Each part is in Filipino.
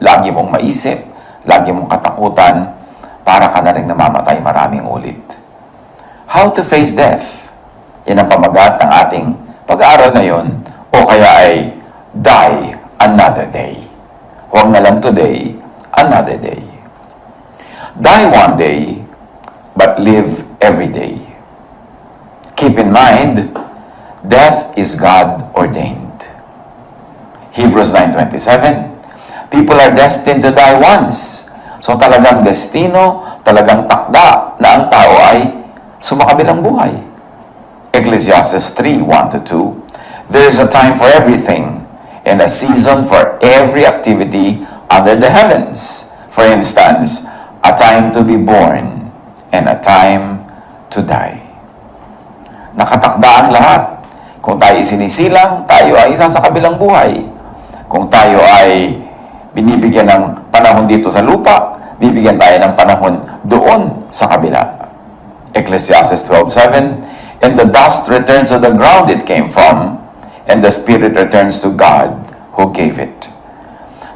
lagi mong maisip, lagi mong katakutan, para ka na rin namamatay maraming ulit. How to face death? Yan ang pamagat ng ating pag-aaral ngayon, o kaya ay die another day. Huwag na lang today, another day. Die one day, but live every day. Keep in mind, death is God-ordained. Hebrews 9:27, people are destined to die once. So talagang destino, talagang takda na ang tao ay sumakabilang buhay. Ecclesiastes 3:1-2, there is a time for everything, and a season for every activity under the heavens. For instance, a time to be born, and a time to die. Nakatakda ang lahat. Kung tayo isinisilang, tayo ay isa sa kabilang buhay. Kung tayo ay binibigyan ng panahon dito sa lupa, bibigyan tayo ng panahon doon sa kabila. Ecclesiastes 12:7, and the dust returns to the ground it came from, and the spirit returns to God who gave it.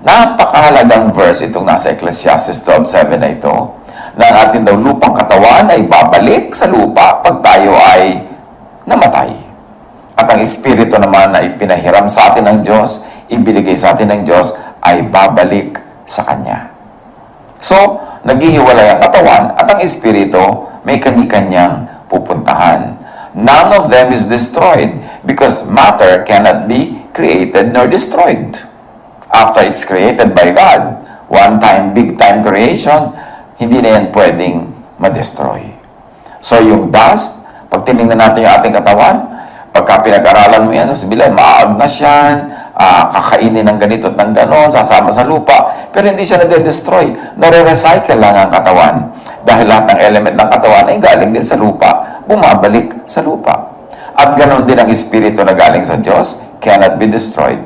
Napakahalagang verse itong nasa Ecclesiastes 12:7 na ito, na ang ating daw lupang katawan ay babalik sa lupa pag tayo ay namatay. At ang espiritu naman na ipinahiram sa atin ng Diyos, ibinigay sa atin ng Diyos, ay babalik sa Kanya. So, naghihiwalay ang katawan at ang espiritu may kani-kanyang pupuntahan. None of them is destroyed because matter cannot be created nor destroyed. After it's created by God, one-time, big-time creation, hindi na yan pwedeng ma-destroy. So, yung dust, pag tinignan natin yung ating katawan, pagka pinag-aralan mo yan, sasabihin, maagnas yan, kakainin ng ganito at ng ganon, sasama sa lupa, pero hindi siya nade-destroy. Nare-recycle lang ang katawan. Dahil lahat ng element ng katawan ay galing din sa lupa, bumabalik sa lupa. At ganon din ang espiritu na galing sa Diyos, cannot be destroyed.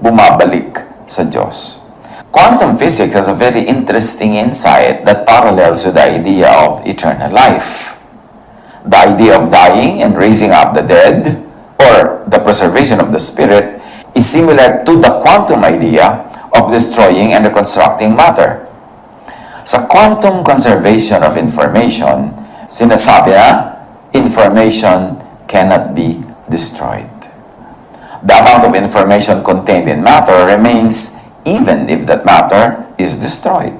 Bumabalik sa Diyos. Quantum physics has a very interesting insight that parallels with the idea of eternal life. The idea of dying and raising up the dead, or the preservation of the spirit, is similar to the quantum idea of destroying and reconstructing matter. Sa quantum conservation of information, sinasabi na information cannot be destroyed. The amount of information contained in matter remains even if that matter is destroyed.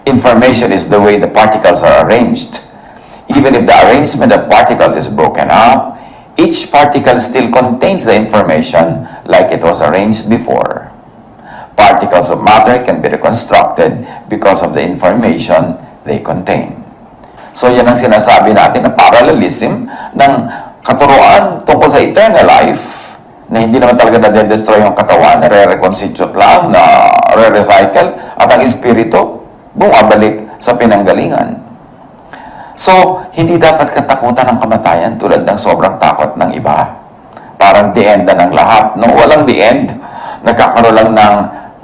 Information is the way the particles are arranged. Even if the arrangement of particles is broken up, each particle still contains the information like it was arranged before. Particles of matter can be reconstructed because of the information they contain. So yan ang sinasabi natin na parallelism ng katuruan tungkol sa eternal life, na hindi naman talaga na-destroy yung katawan, re-reconstitute lang, na re-recycle, at ang espiritu bumabalik sa pinanggalingan. So, hindi dapat katakutan ng kamatayan tulad ng sobrang takot ng iba. Parang the end na ng lahat. Nung walang the end, nagkakaroon lang ng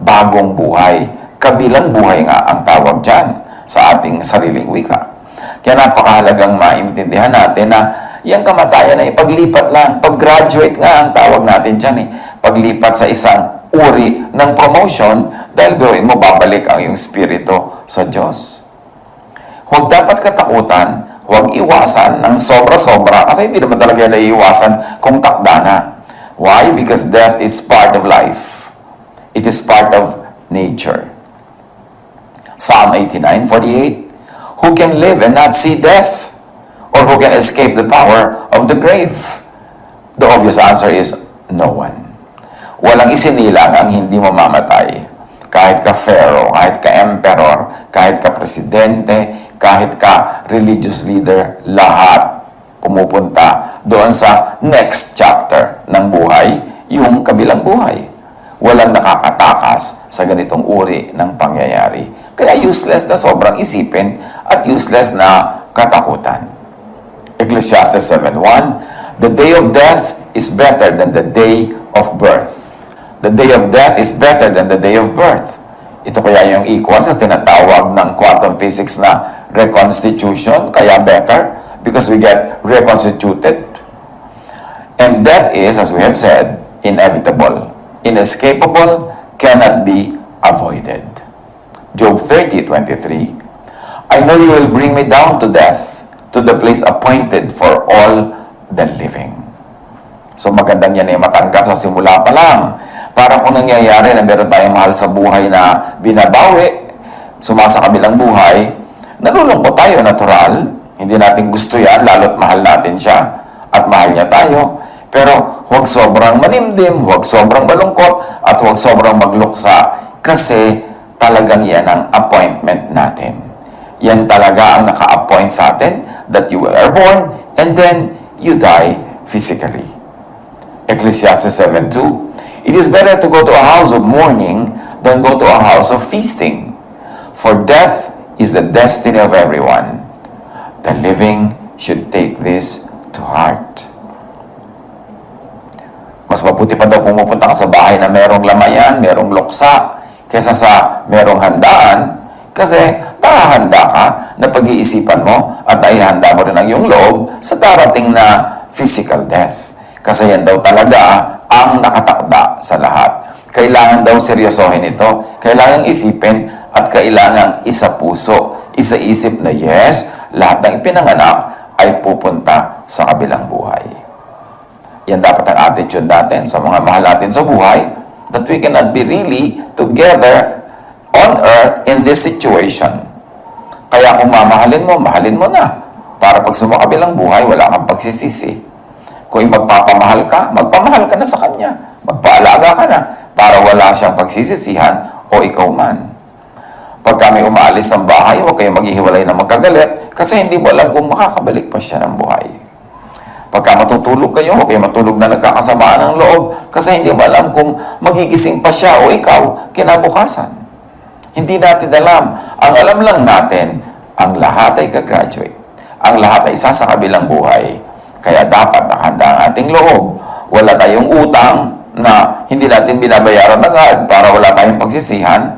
bagong buhay. Kabilang buhay nga ang tawag dyan sa ating sariling wika. Kaya napakahalagang maintindihan natin na yung kamatayan ay paglipat lang. Pag-graduate nga ang tawag natin dyan. Paglipat sa isang uri ng promotion dahil gawin mo babalik ang iyong spirito sa Diyos. Huwag dapat katakutan, huwag iwasan ng sobra-sobra kasi hindi naman talaga naiiwasan kung takda na. Why? Because death is part of life. It is part of nature. Psalm 89:48, who can live and not see death? Or who can escape the power of the grave? The obvious answer is no one. Walang isinilang ang hindi mamamatay. Kahit ka pharaoh, kahit ka emperor, kahit ka presidente, kahit ka religious leader, lahat pumupunta doon sa next chapter ng buhay, yung kabilang buhay. Walang nakakatakas sa ganitong uri ng pangyayari. Kaya useless na sobrang isipin at useless na katakutan. Ecclesiastes 7:1, the day of death is better than the day of birth. The day of death is better than the day of birth. Ito kaya yung equal sa tinatawag ng quantum physics na reconstitution, kaya better, because we get reconstituted. And death is, as we have said, inevitable, inescapable, cannot be avoided. Job 30:23, I know you will bring me down to death, to the place appointed for all the living. So magandang yan ay matanggap sa simula pa lang. Para kung nangyayari na meron tayong mahal sa buhay na binabawi, sumasakabilang buhay, nalulungkot tayo, natural. Hindi natin gusto yan, lalo't mahal natin siya. At mahal niya tayo. Pero huwag sobrang manimdim, huwag sobrang malungkot, at huwag sobrang magluksa. Kasi talagang yan ang appointment natin. Yan talaga ang naka-appoint sa atin, that you are born and then you die physically. Ecclesiastes 7:2, it is better to go to a house of mourning than go to a house of feasting. For death is the destiny of everyone. The living should take this to heart. Mas mabuti pa daw pumupunta ka sa bahay na merong lamayan, merong luksa, kaysa sa merong handaan, kasi tahanda ka na pag-iisipan mo at naihanda mo rin ang iyong loob sa darating na physical death. Kasi yan daw talaga ang nakatakda sa lahat. Kailangan daw seryosohin ito, kailangan isipin at kailangan isa puso, isa isip na yes, lahat ng ipinanganak ay pupunta sa kabilang buhay. Yan dapat ang attitude natin sa mga mahal natin sa buhay, that we cannot be really together on earth in this situation. Kaya kung mamahalin mo, mahalin mo na. Para pag sumakabilang buhay, wala kang pagsisisi. Kung magpapamahal ka, magpamahal ka na sa Kanya. Magpaalaga ka na para wala siyang pagsisisihan o ikaw man. Pag kami umaalis ng bahay, huwag kayong maghihiwalay na magkagalit kasi hindi mo alam kung makakabalik pa siya ng buhay. Pagka matutulog kayo, huwag kayong matulog na nagkakasamaan ng loob kasi hindi mo alam kung magigising pa siya o ikaw kinabukasan. Hindi natin alam. Ang alam lang natin, ang lahat ay gagraduate. Ang lahat ay isa sa kabilang buhay. Kaya dapat nakahanda ang ating loob. Wala tayong utang na hindi natin binabayaran agad para wala tayong pagsisihan.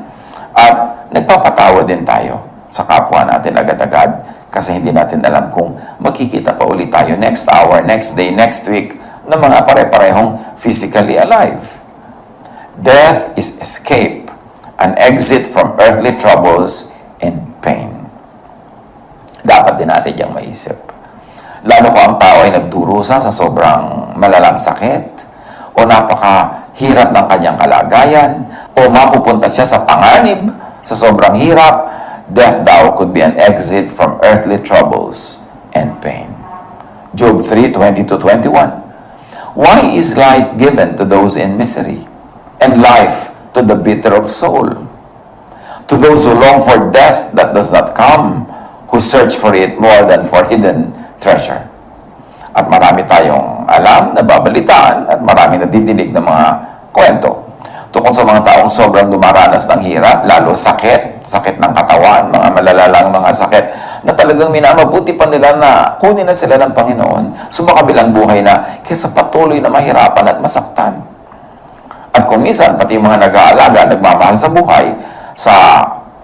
At nagpapatawa din tayo sa kapwa natin agad-agad kasi hindi natin alam kung magkikita pa ulit tayo next hour, next day, next week na mga pare-parehong physically alive. Death is escape, an exit from earthly troubles and pain. Dapat din natin yung maisip. Lalo ko ang tao ay nagdurusa sa sobrang malalang sakit o napakahirap ng kanyang kalagayan o mapupunta siya sa panganib sa sobrang hirap, death daw could be an exit from earthly troubles and pain. Job 3:20-21. Why is light given to those in misery, and life to the bitter of soul? To those who long for death that does not come, who search for it more than for hidden treasure. At marami tayong alam, nababalitaan, at marami nadidinig ng mga kwento tungkol sa mga taong sobrang dumaranas ng hirap, lalo sakit ng katawan, mga malalalang mga sakit, na talagang minamabuti pa nila na kunin na sila ng Panginoon, sumakabilang buhay na kaysa patuloy na mahirapan at masaktan. At kung minsan, pati mga nag-aalaga, nagmamahal sa buhay, sa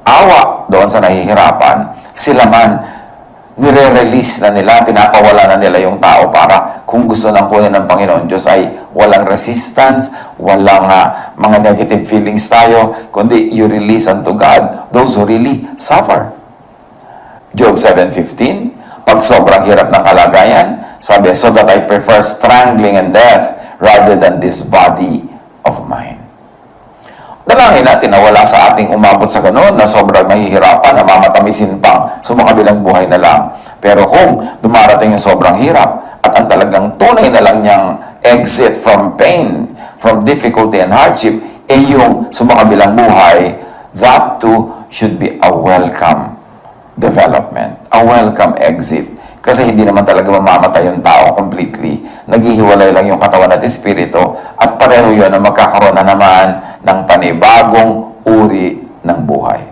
awa doon sa nahihirapan, sila man nire-release na nila, pinapawala na nila yung tao para kung gusto ng kunin ng Panginoon Diyos ay walang resistance, walang mga negative feelings tayo, kundi you release unto God those who really suffer. Job 7:15, pag sobrang hirap ng kalagayan, sabi, so that I prefer strangling and death rather than this body of mine. Dalangin natin na wala sa ating umabot sa ganoon na sobrang mahihirapan, na mamatamisin pang sumakabilang buhay na lang. Pero kung dumarating yung sobrang hirap at ang talagang tunay na lang niyang exit from pain, from difficulty and hardship, yung sumakabilang buhay, that too should be a welcome development, a welcome exit. Kasi hindi naman talaga mamamatay yung tao completely. Naghihiwalay lang yung katawan at espiritu at pareho yun na magkakaroon na naman ng panibagong uri ng buhay.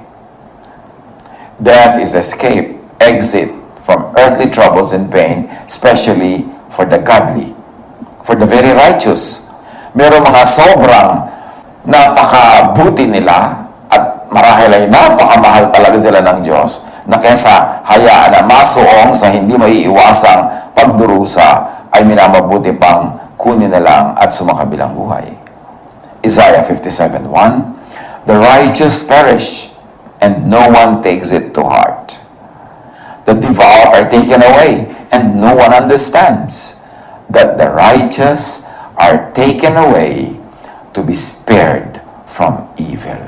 Death is escape, exit from earthly troubles and pain, especially for the godly, for the very righteous. Meron mga sobrang napakabuti nila at marahil ay napakamahal talaga sila ng Diyos, na kesa hayaan na masuong sa hindi maiiwasang pagdurusa ay minamabuti pang kunin na lang at sumakabilang buhay. Isaiah 57:1, The righteous perish, and no one takes it to heart. The devout are taken away, and no one understands that the righteous are taken away to be spared from evil.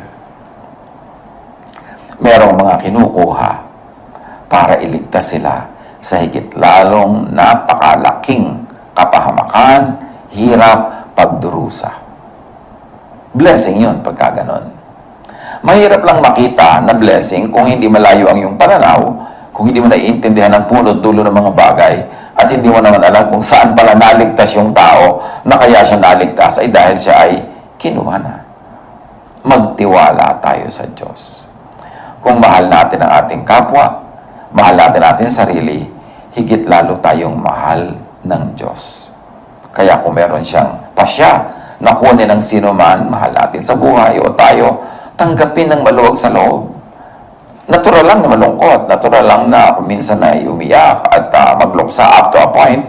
Merong mga kinukuha para iligtas sila sa higit lalong napakalaking kapahamakan, hirap, pagdurusa. Blessing yun pagka ganon. Mahirap lang makita na blessing kung hindi malayo ang iyong pananaw, kung hindi mo naiintindihan ang punot dulo ng mga bagay, at hindi mo naman alam kung saan pala naligtas yung tao na kaya siya naligtas ay dahil siya ay kinuha na. Magtiwala tayo sa Diyos. Kung mahal natin ang ating kapwa, mahal natin ating sarili, higit lalo tayong mahal ng Diyos. Kaya kung meron siyang pasya na kunin ng sino man, mahal natin sa buhay o tayo, tanggapin ng maluwag sa loob. Natural lang na malungkot, natural lang na minsan ay umiyak at magluksa up to a point,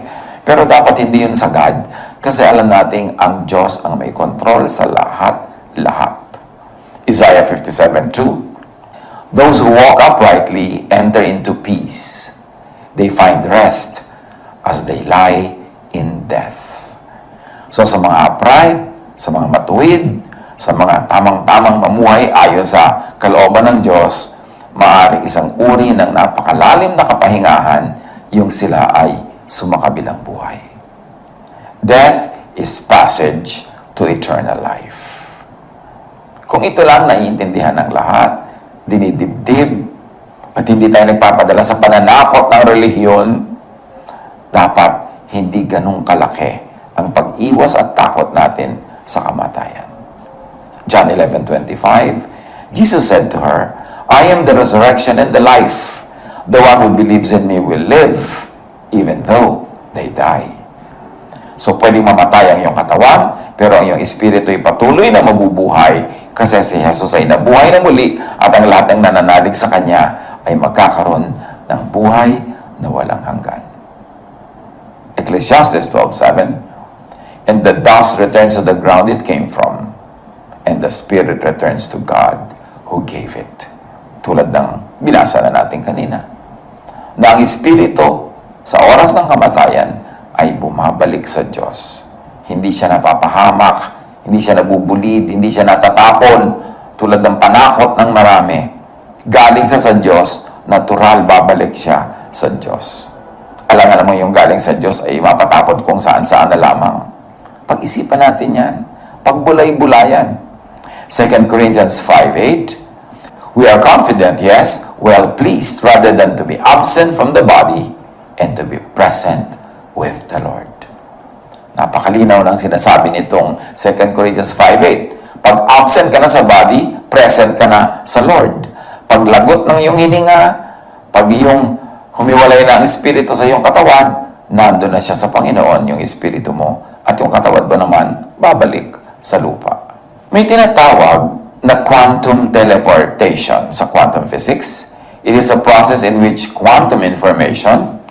pero dapat hindi yun sagad kasi alam nating ang Diyos ang may kontrol sa lahat. Isaiah 57:2, those who walk uprightly enter into peace. They find rest as they lie in death. So sa mga upright, sa mga matuwid, sa mga tamang-tamang mamuhay ayon sa kalooban ng Diyos, maaring isang uri ng napakalalim na kapahingahan yung sila ay sumakabilang buhay. Death is passage to eternal life. Kung ito lang naiintindihan ng lahat, dinidibdib, at hindi tayo nagpapadala sa pananakot ng relihiyon, dapat hindi ganun kalaki ang pag-iwas at takot natin sa kamatayan. John 11:25, Jesus said to her, I am the resurrection and the life. The one who believes in me will live, even though they die. So, pwedeng mamatay ang iyong katawan, pero ang iyong espiritu ay patuloy na mabubuhay kasi si Jesus ay nabuhay na muli at ang lahat ng nananalig sa Kanya ay magkakaroon ng buhay na walang hanggan. Ecclesiastes 12:7, and the dust returns to the ground it came from, and the spirit returns to God who gave it. Tulad ng binasa na natin kanina, na ang espiritu sa oras ng kamatayan ay bumabalik sa Diyos. Hindi siya napapahamak, hindi siya nabubulid, hindi siya natatapon tulad ng panakot ng marami. Galing sa Diyos, natural babalik siya sa Diyos. Alam mo yung galing sa Diyos ay mapatapon kung saan-saan na lamang. Pag-isipan natin yan. Pagbulay-bulayan. 2 Corinthians 5:8, we are confident, yes, well pleased, rather than to be absent from the body and to be present with the Lord. Napakalinaw ng sinasabi nitong 2 Corinthians 5:8. Pag absent ka na sa body, present ka na sa Lord. Pag lagot ng iyong hininga, pag iyong humiwalay na ang espiritu sa iyong katawan, nandun na siya sa Panginoon, yung espiritu mo, at yung katawan mo naman, babalik sa lupa. May tinatawag na quantum teleportation sa quantum physics. It is a process in which quantum information,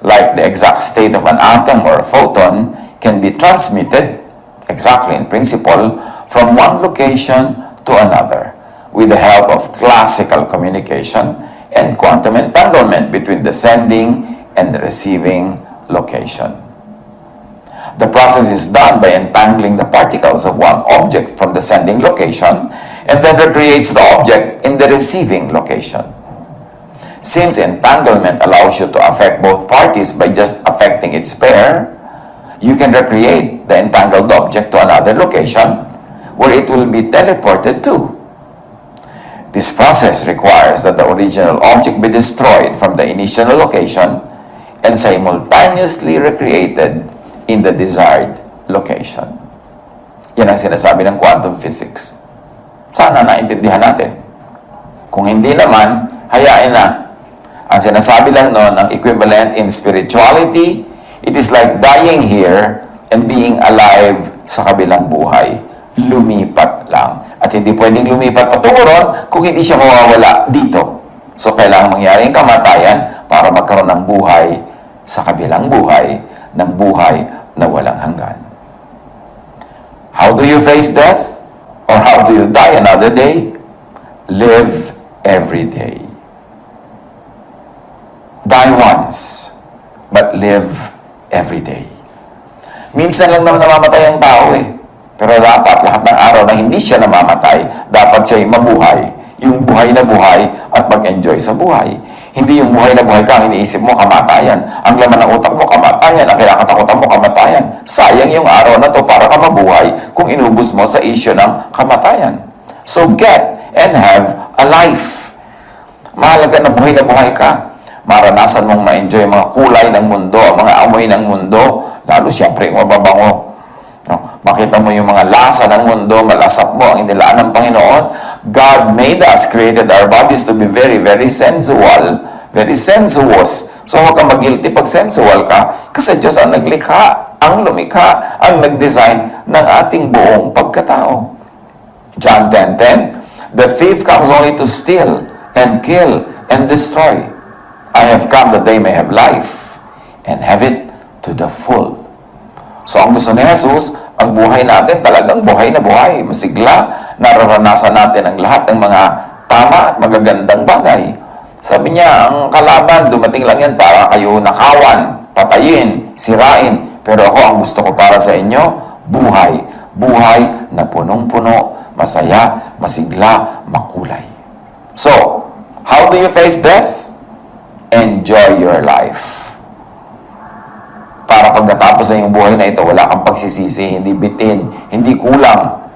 like the exact state of an atom or a photon, can be transmitted, exactly in principle, from one location to another with the help of classical communication and quantum entanglement between the sending and the receiving location. The process is done by entangling the particles of one object from the sending location and then recreates the object in the receiving location. Since entanglement allows you to affect both parties by just affecting its pair, you can recreate the entangled object to another location where it will be teleported to. This process requires that the original object be destroyed from the initial location and simultaneously recreated in the desired location. Yan ang sinasabi ng quantum physics. Sana naintindihan natin. Kung hindi naman, hayain na. Ang sinasabi lang noon, ang equivalent in spirituality, it is like dying here and being alive sa kabilang buhay. Lumipat lang. At hindi pwedeng lumipat patungo ron kung hindi siya mawawala dito. So, kailangan mangyari ang kamatayan para magkaroon ng buhay sa kabilang buhay, ng buhay na walang hanggan. How do you face death? Or how do you die another day? Live every day. Die once, but live every day. Minsan lang naman namamatay ang tao eh. Pero dapat lahat ng araw na hindi siya namamatay, dapat siya'y mabuhay. Yung buhay na buhay at mag-enjoy sa buhay. Hindi yung buhay na buhay ka, ang iniisip mo, kamatayan. Ang laman ng utak mo, kamatayan. Ang kinakatakutan mo, kamatayan. Sayang yung araw na to para ka mabuhay kung inubos mo sa issue ng kamatayan. So get and have a life. Mahalaga na buhay ka. Maranasan mong ma-enjoy ang mga kulay ng mundo, ang mga amoy ng mundo, lalo siyempre yung mababango. No? Makita mo yung mga lasa ng mundo, malasap mo ang inilaan ng Panginoon. God made us, created our bodies to be very, very sensual, very sensuous. So huwag kang mag-guilty pag sensual ka, kasi Diyos ang naglikha, ang lumikha, ang nag-design ng ating buong pagkatao. John 10:10, the thief comes only to steal and kill and destroy. I have come that they may have life and have it to the full. So ang gusto ni Jesus, ang buhay natin talagang buhay na buhay, masigla, nararanasan natin ang lahat ng mga tama at magagandang bagay. Sabi niya, ang kalaban, dumating lang yan para kayo nakawan, patayin, sirain. Pero ako, ang gusto ko para sa inyo, buhay. Buhay na punong-puno, masaya, masigla, makulay. So, how do you face death? Enjoy your life. Para pag natapos na yung buhay na ito, wala kang pagsisisi, hindi bitin, hindi kulang.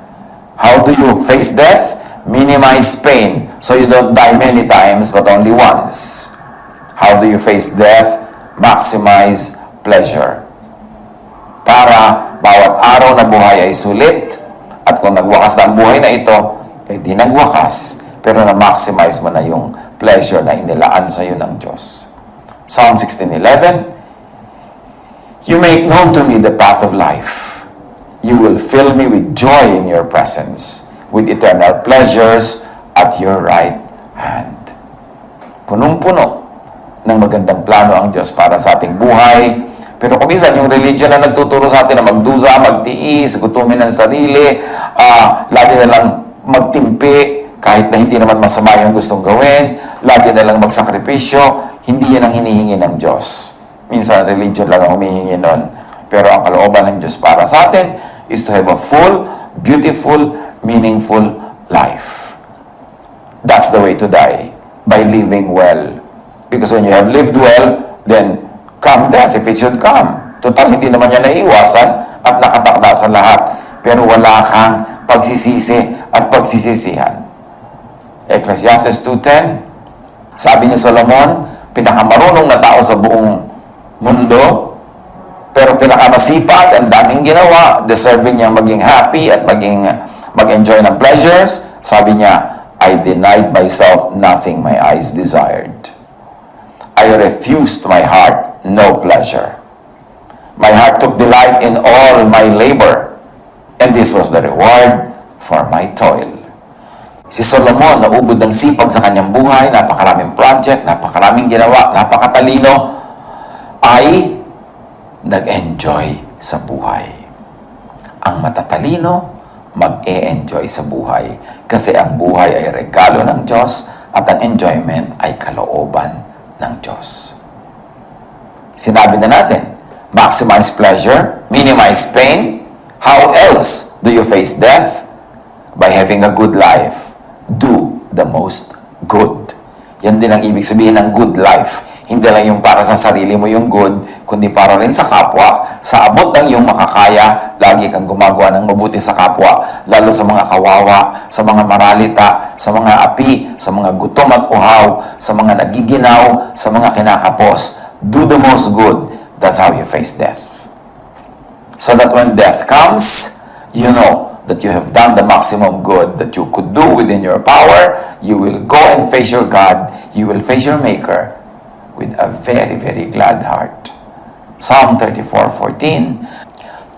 How do you face death? Minimize pain, so you don't die many times, but only once. How do you face death? Maximize pleasure. Para bawat araw na buhay ay sulit, at kung nagwakas na ang buhay na ito, eh di nagwakas, pero na-maximize mo na yung pleasure na inilaan sa iyo ng Diyos. Psalm 16:11, you make known to me the path of life. You will fill me with joy in your presence, with eternal pleasures at your right hand. Punong-puno ng magandang plano ang Diyos para sa ating buhay. Pero kung minsan, yung religion na nagtuturo sa atin na magdusa, magtiis, gutumin ng sarili, lagi na lang magtimpi, kahit na hindi naman masama yung gustong gawin, lagi na lang magsakripisyo, hindi yan ang hinihingi ng Diyos. Minsan, religion lang ang humihingi nun. Pero ang kalooban ng Diyos para sa atin is to have a full, beautiful, meaningful life. That's the way to die, by living well. Because when you have lived well, then come death if it should come. Total, hindi naman yan naiiwasan at nakatakda sa lahat. Pero wala kang pagsisisi at pagsisisihan. Ecclesiastes 2:10, sabi ni Solomon, pinakamarunong na tao sa buong mundo, pero pinakamasipag, ang daming ginawa, deserving niya maging happy at mag-enjoy ng pleasures. Sabi niya, I denied myself nothing my eyes desired. I refused my heart no pleasure. My heart took delight in all my labor, and this was the reward for my toil. Si Solomon, naubod ng sipag sa kanyang buhay, napakaraming project, napakaraming ginawa, napakatalino, ay nag-enjoy sa buhay. Ang matatalino, mag-e-enjoy sa buhay. Kasi ang buhay ay regalo ng Diyos at ang enjoyment ay kalooban ng Diyos. Sinabi na natin, maximize pleasure, minimize pain. How else do you face death? By having a good life. Do the most good. Yan din ang ibig sabihin ng good life. Hindi lang yung para sa sarili mo yung good, kundi para rin sa kapwa. Sa abot ng iyong makakaya, lagi kang gumagawa ng mabuti sa kapwa, lalo sa mga kawawa, sa mga maralita, sa mga api, sa mga gutom at uhaw, sa mga nagiginaw, sa mga kinakapos. Do the most good. That's how you face death. So that when death comes, you know that you have done the maximum good that you could do within your power. You will go and face your God. You will face your Maker with a very, very glad heart. Psalm 34:14,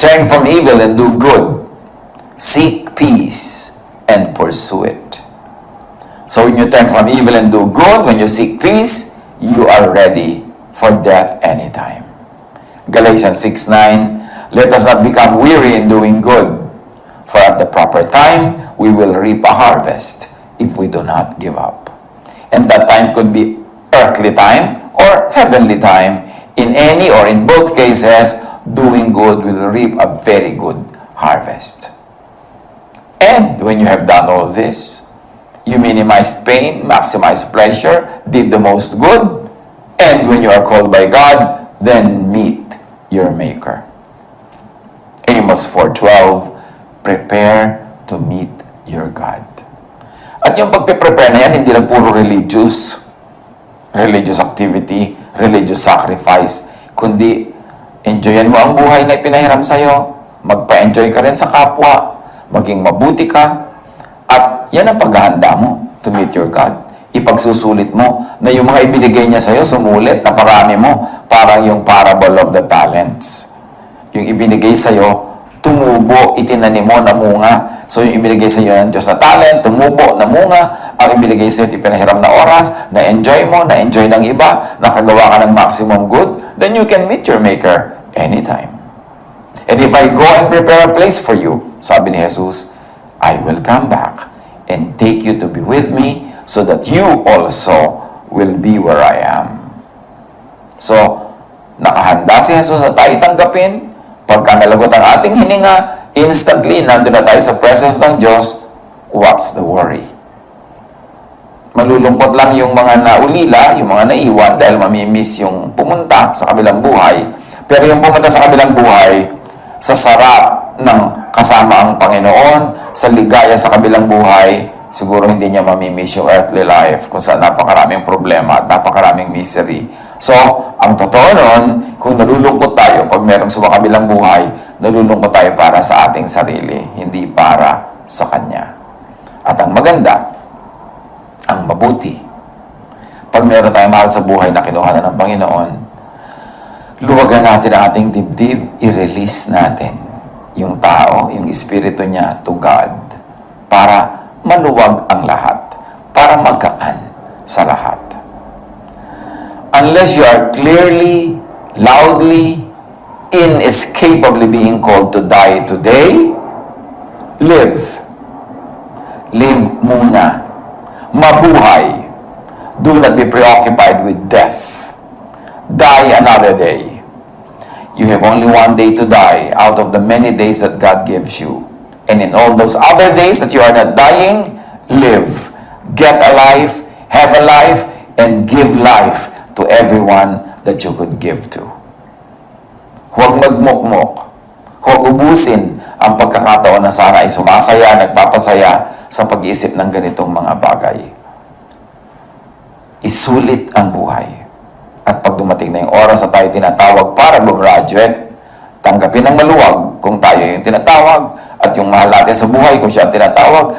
turn from evil and do good. Seek peace and pursue it. So when you turn from evil and do good, when you seek peace, you are ready for death anytime. Galatians 6:9, let us not become weary in doing good, For at the proper time, we will reap a harvest if we do not give up. And that time could be earthly time or heavenly time. In any or in both cases, doing good will reap a very good harvest. And when you have done all this, you minimized pain, maximized pleasure, did the most good, and when you are called by God, then meet your Maker. Amos 4:12, prepare to meet your God. At yung pagpe-prepare na yan, hindi lang puro religious activity, religious sacrifice, kundi enjoyan mo ang buhay na ipinahiram sa'yo, magpa-enjoy ka rin sa kapwa, maging mabuti ka, at yan ang paghahanda mo to meet your God. Ipagsusulit mo na yung mga ibinigay niya sa'yo, sumulit na parami mo, parang yung parable of the talents. Yung ibinigay sa'yo, tumubo, itinanim mo, namunga. So yung ibinigay sa'yo ng Diyos na talent, tumubo, namunga. Ang ibinigay sa'yo, ipinahiram na oras, na-enjoy mo, na-enjoy ng iba, nakagawa ka ng maximum good, then you can meet your Maker anytime. And if I go and prepare a place for you, sabi ni Jesus, I will come back and take you to be with me so that you also will be where I am. So, nakahanda si Jesus na tayo tanggapin. Pagka nalagot ang ating hininga, instantly, nandun na tayo sa presence ng Diyos. What's the worry? Malulungkot lang yung mga naulila, yung mga naiwan dahil mamimiss yung pumunta sa kabilang buhay. Pero yung pumunta sa kabilang buhay, sa sarap ng kasama ang Panginoon, sa ligaya sa kabilang buhay, siguro hindi niya mamimiss yung earthly life kung saan napakaraming problema at napakaraming misery. So, ang totoo nun, kung nalulungkot tayo pag merong sumakabilang buhay, nalulungkot tayo para sa ating sarili, hindi para sa Kanya. At ang maganda, ang mabuti, pag meron tayong mahal sa buhay na kinuha na ng Panginoon, luwagan natin ang ating dibdib, i-release natin yung tao, yung espiritu niya to God, para maluwag ang lahat, para magkaan sa lahat. Unless you are clearly, loudly, inescapably being called to die today, live. Live muna. Mabuhay. Do not be preoccupied with death. Die another day. You have only one day to die out of the many days that God gives you. And in all those other days that you are not dying, live. Get a life, have a life, and give life to everyone that you could give to. Huwag magmukmok. Huwag ubusin ang pagkakataon na sana ay sumasaya, nagpapasaya sa pag-iisip ng ganitong mga bagay. Isulit ang buhay. At pag dumating na yung oras na tayo tinatawag para gumraduate, tanggapin ng maluwag kung tayo yung tinatawag at yung mahal natin sa buhay kung siya ang tinatawag,